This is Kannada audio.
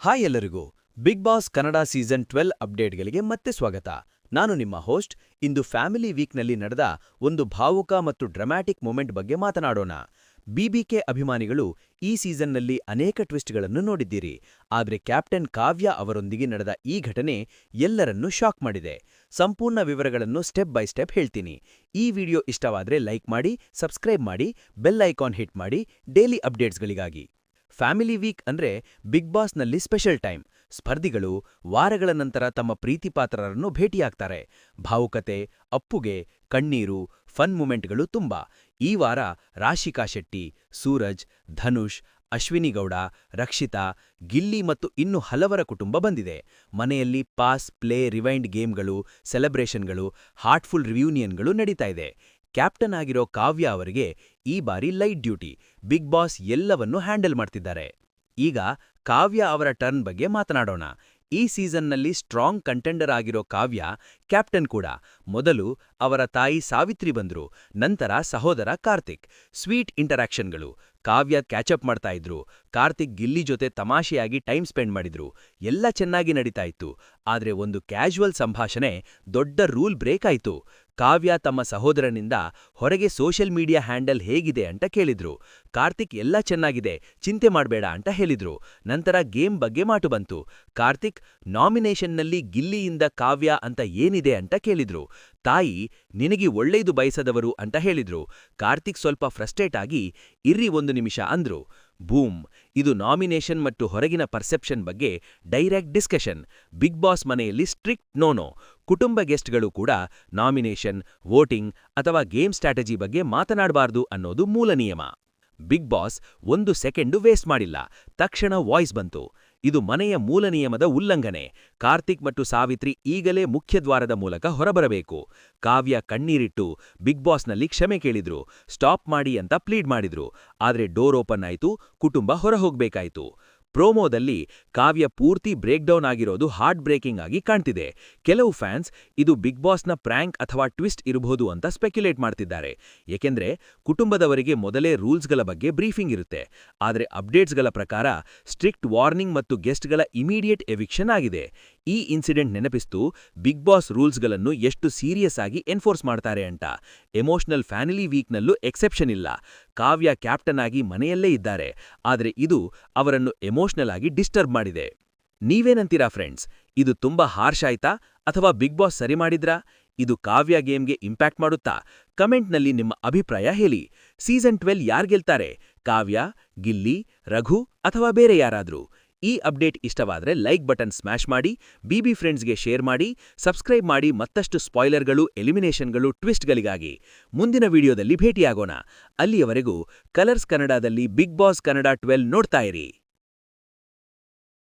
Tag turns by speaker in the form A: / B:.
A: ಹಾಯ್ ಎಲ್ಲರಿಗೂ ಬಿಗ್ ಬಾಸ್ ಕನ್ನಡ ಸೀಸನ್ 12 ಅಪ್ಡೇಟ್ಗಳಿಗೆ ಮತ್ತೆ ಸ್ವಾಗತ. ನಾನು ನಿಮ್ಮ ಹೋಸ್ಟ್. ಇಂದು ಫ್ಯಾಮಿಲಿ ವೀಕ್ನಲ್ಲಿ ನಡೆದ ಒಂದು ಭಾವುಕ ಮತ್ತು ಡ್ರಾಮ್ಯಾಟಿಕ್ ಮೊಮೆಂಟ್ ಬಗ್ಗೆ ಮಾತನಾಡೋಣ. ಬಿಬಿಕೆ ಅಭಿಮಾನಿಗಳು ಈ ಸೀಸನ್ನಲ್ಲಿ ಅನೇಕ ಟ್ವಿಸ್ಟ್ಗಳನ್ನು ನೋಡಿದ್ದೀರಿ. ಆದರೆ ಕ್ಯಾಪ್ಟನ್ ಕಾವ್ಯ ಅವರೊಂದಿಗೆ ನಡೆದ ಈ ಘಟನೆ ಎಲ್ಲರನ್ನೂ ಶಾಕ್ ಮಾಡಿದೆ. ಸಂಪೂರ್ಣ ವಿವರಗಳನ್ನು ಸ್ಟೆಪ್ ಬೈ ಸ್ಟೆಪ್ ಹೇಳ್ತೀನಿ. ಈ ವಿಡಿಯೋ ಇಷ್ಟವಾದರೆ ಲೈಕ್ ಮಾಡಿ, ಸಬ್ಸ್ಕ್ರೈಬ್ ಮಾಡಿ, ಬೆಲ್ ಐಕಾನ್ ಹಿಟ್ ಮಾಡಿ ಡೈಲಿ ಅಪ್ಡೇಟ್ಸ್ಗಳಿಗಾಗಿ. ಫ್ಯಾಮಿಲಿ ವೀಕ್ ಅಂದ್ರೆ ಬಿಗ್ ಬಾಸ್ನಲ್ಲಿ ಸ್ಪೆಷಲ್ ಟೈಮ್. ಸ್ಪರ್ಧಿಗಳು ವಾರಗಳ ನಂತರ ತಮ್ಮ ಪ್ರೀತಿಪಾತ್ರರನ್ನು ಭೇಟಿಯಾಗ್ತಾರೆ. ಭಾವುಕತೆ, ಅಪ್ಪುಗೆ, ಕಣ್ಣೀರು, ಫನ್ ಮೂಮೆಂಟ್ಗಳು ತುಂಬಾ. ಈ ವಾರ ರಾಶಿಕಾ ಶೆಟ್ಟಿ, ಸೂರಜ್, ಧನುಷ್, ಅಶ್ವಿನಿ ಗೌಡ, ರಕ್ಷಿತಾ, ಗಿಲ್ಲಿ ಮತ್ತು ಇನ್ನು ಹಲವರ ಕುಟುಂಬ ಬಂದಿದೆ. ಮನೆಯಲ್ಲಿ ಪಾಸ್, ಪ್ಲೇ, ರಿವೈಂಡ್ ಗೇಮ್ಗಳು, ಸೆಲೆಬ್ರೇಷನ್ಗಳು, ಹಾರ್ಟ್ಫುಲ್ ರಿಯೂನಿಯನ್ಗಳು ನಡೀತಾ ಇದೆ. ಕ್ಯಾಪ್ಟನ್ ಆಗಿರೋ ಕಾವ್ಯ ಅವರಿಗೆ ಈ ಬಾರಿ ಲೈಟ್ ಡ್ಯೂಟಿ. ಬಿಗ್ ಬಾಸ್ ಎಲ್ಲವನ್ನೂ ಹ್ಯಾಂಡಲ್ ಮಾಡ್ತಿದ್ದಾರೆ. ಈಗ ಕಾವ್ಯ ಅವರ ಟರ್ನ್ ಬಗ್ಗೆ ಮಾತನಾಡೋಣ. ಈ ಸೀಸನ್ನಲ್ಲಿ ಸ್ಟ್ರಾಂಗ್ ಕಂಟೆಂಡರ್ ಆಗಿರೋ ಕಾವ್ಯ ಕ್ಯಾಪ್ಟನ್ ಕೂಡ. ಮೊದಲು ಅವರ ತಾಯಿ ಸಾವಿತ್ರಿ ಬಂದ್ರು, ನಂತರ ಸಹೋದರ ಕಾರ್ತಿಕ್. ಸ್ವೀಟ್ ಇಂಟರಾಕ್ಷನ್ಗಳು. ಕಾವ್ಯ ಕ್ಯಾಚಪ್ ಮಾಡ್ತಾ ಇದ್ರು. ಕಾರ್ತಿಕ್ ಗಿಲ್ಲಿ ಜೊತೆ ತಮಾಷೆಯಾಗಿ ಟೈಮ್ ಸ್ಪೆಂಡ್ ಮಾಡಿದ್ರು. ಎಲ್ಲ ಚೆನ್ನಾಗಿ ನಡೀತಾ ಇತ್ತು. ಆದ್ರೆ ಒಂದು ಕ್ಯಾಶುವಲ್ ಸಂಭಾಷಣೆ ದೊಡ್ಡ ರೂಲ್ ಬ್ರೇಕ್ ಆಯ್ತು. ಕಾವ್ಯ ತಮ್ಮ ಸಹೋದರನಿಂದ ಹೊರಗೆ ಸೋಷಿಯಲ್ ಮೀಡಿಯಾ ಹ್ಯಾಂಡಲ್ ಹೇಗಿದೆ ಅಂತ ಕೇಳಿದ್ರು. ಕಾರ್ತಿಕ್ ಎಲ್ಲ ಚೆನ್ನಾಗಿದೆ, ಚಿಂತೆ ಮಾಡ್ಬೇಡ ಅಂತ ಹೇಳಿದ್ರು. ನಂತರ ಗೇಮ್ ಬಗ್ಗೆ ಮಾತು ಬಂತು. ಕಾರ್ತಿಕ್ ನಾಮಿನೇಷನ್ನಲ್ಲಿ ಗಿಲ್ಲಿಯಿಂದ ಕಾವ್ಯ ಅಂತ ಏನಿದೆ ಅಂತ ಕೇಳಿದ್ರು. ತಾಯಿ ನಿನಗೆ ಒಳ್ಳೇದು ಬಯಸದವರು ಅಂತ ಹೇಳಿದ್ರು. ಕಾರ್ತಿಕ್ ಸ್ವಲ್ಪ ಫ್ರಸ್ಟ್ರೇಟ್ ಆಗಿ ಇರ್ರಿ ಒಂದು ನಿಮಿಷ ಅಂದ್ರು. ಬೂಮ್! ಇದು ನಾಮಿನೇಷನ್ ಮತ್ತು ಹೊರಗಿನ ಪರ್ಸೆಪ್ಷನ್ ಬಗ್ಗೆ ಡೈರೆಕ್ಟ್ ಡಿಸ್ಕಷನ್. ಬಿಗ್ ಬಾಸ್ ಮನೆಯಲ್ಲಿ ಸ್ಟ್ರಿಕ್ಟ್ ನೋ. ಕುಟುಂಬ ಗೆಸ್ಟ್ಗಳು ಕೂಡ ನಾಮಿನೇಷನ್, ವೋಟಿಂಗ್ ಅಥವಾ ಗೇಮ್ ಸ್ಟ್ರಾಟಜಿ ಬಗ್ಗೆ ಮಾತನಾಡಬಾರ್ದು ಅನ್ನೋದು ಮೂಲ ನಿಯಮ. ಬಿಗ್ ಬಾಸ್ 1 ಸೆಕೆಂಡು ವೇಸ್ಟ್ ಮಾಡಿಲ್ಲ. ತಕ್ಷಣ ವಾಯ್ಸ್ ಬಂತು. ಇದು ಮನೆಯ ಮೂಲ ನಿಯಮದ ಉಲ್ಲಂಘನೆ. ಕಾರ್ತಿಕ್ ಮತ್ತು ಸಾವಿತ್ರಿ ಈಗಲೇ ಮುಖ್ಯದ್ವಾರದ ಮೂಲಕ ಹೊರಬರಬೇಕು. ಕಾವ್ಯ ಕಣ್ಣೀರಿಟ್ಟು ಬಿಗ್ ಬಾಸ್ನಲ್ಲಿ ಕ್ಷಮೆ ಕೇಳಿದ್ರು. ಸ್ಟಾಪ್ ಮಾಡಿ ಅಂತ ಪ್ಲೀಡ್ ಮಾಡಿದ್ರು. ಆದ್ರೆ ಡೋರ್ ಓಪನ್ ಆಯ್ತು, ಕುಟುಂಬ ಹೊರಹೋಗ್ಬೇಕಾಯ್ತು. ಪ್ರೋಮೋದಲ್ಲಿ ಕಾವ್ಯ ಪೂರ್ತಿ ಬ್ರೇಕ್ಡೌನ್ ಆಗಿರೋದು ಹಾರ್ಟ್ ಬ್ರೇಕಿಂಗ್ ಆಗಿ ಕಾಣ್ತಿದೆ. ಕೆಲವು ಫ್ಯಾನ್ಸ್ ಇದು ಬಿಗ್ ಬಾಸ್ನ ಪ್ರ್ಯಾಂಕ್ ಅಥವಾ ಟ್ವಿಸ್ಟ್ ಇರಬಹುದು ಅಂತ ಸ್ಪೆಕ್ಯುಲೇಟ್ ಮಾಡ್ತಿದ್ದಾರೆ. ಏಕೆಂದ್ರೆ ಕುಟುಂಬದವರಿಗೆ ಮೊದಲೇ ರೂಲ್ಸ್ಗಳ ಬಗ್ಗೆ ಬ್ರೀಫಿಂಗ್ ಇರುತ್ತೆ. ಆದರೆ ಅಪ್ಡೇಟ್ಸ್ಗಳ ಪ್ರಕಾರ ಸ್ಟ್ರಿಕ್ಟ್ ವಾರ್ನಿಂಗ್ ಮತ್ತು ಗೆಸ್ಟ್ಗಳ ಇಮಿಡಿಯೇಟ್ ಎವಿಕ್ಷನ್ ಆಗಿದೆ. ಈ ಇನ್ಸಿಡೆಂಟ್ ನೆನಪಿಸ್ತು ಬಿಗ್ ಬಾಸ್ ರೂಲ್ಸ್ಗಳನ್ನು ಎಷ್ಟು ಸೀರಿಯಸ್ ಆಗಿ ಎನ್ಫೋರ್ಸ್ ಮಾಡ್ತಾರೆ ಅಂತ. ಎಮೋಷನಲ್ ಫ್ಯಾಮಿಲಿ ವೀಕ್ನಲ್ಲೂ ಎಕ್ಸೆಪ್ಷನ್ ಇಲ್ಲ. ಕಾವ್ಯ ಕ್ಯಾಪ್ಟನ್ ಆಗಿ ಮನೆಯಲ್ಲೇ ಇದ್ದಾರೆ. ಆದರೆ ಇದು ಅವರನ್ನು ಎಮೋಷನಲ್ ಆಗಿ ಡಿಸ್ಟರ್ಬ್ ಮಾಡಿದೆ. ನೀವೇನಂತೀರಾ ಫ್ರೆಂಡ್ಸ್? ಇದು ತುಂಬಾ ಹಾರ್ಷ್ ಆಯ್ತಾ ಅಥವಾ ಬಿಗ್ ಬಾಸ್ ಸರಿ ಮಾಡಿದ್ರಾ? ಇದು ಕಾವ್ಯ ಗೇಮ್ಗೆ ಇಂಪ್ಯಾಕ್ಟ್ ಮಾಡುತ್ತಾ? ಕಮೆಂಟ್ನಲ್ಲಿ ನಿಮ್ಮ ಅಭಿಪ್ರಾಯ ಹೇಳಿ. ಸೀಸನ್ 12 ಯಾರ್ ಗೆಲ್ತಾರೆ? ಕಾವ್ಯ, ಗಿಲ್ಲಿ, ರಘು ಅಥವಾ ಬೇರೆ ಯಾರಾದ್ರೂ? ಈ ಅಪ್ಡೇಟ್ ಇಷ್ಟವಾದ್ರೆ ಲೈಕ್ ಬಟನ್ ಸ್ಮ್ಯಾಶ್ ಮಾಡಿ, ಬಿಬಿ ಫ್ರೆಂಡ್ಸ್ಗೆ ಶೇರ್ ಮಾಡಿ, ಸಬ್ಸ್ಕ್ರೈಬ್ ಮಾಡಿ ಮತ್ತಷ್ಟು ಸ್ಪಾಯ್ಲರ್ಗಳು, ಎಲಿಮಿನೇಷನ್ಗಳು, ಟ್ವಿಸ್ಟ್ಗಳಿಗಾಗಿ. ಮುಂದಿನ ವಿಡಿಯೋದಲ್ಲಿ ಭೇಟಿಯಾಗೋಣ. ಅಲ್ಲಿಯವರೆಗೂ ಕಲರ್ಸ್ ಕನ್ನಡದಲ್ಲಿ ಬಿಗ್ ಬಾಸ್ ಕನ್ನಡ 12 ನೋಡ್ತಾ ಇರಿ.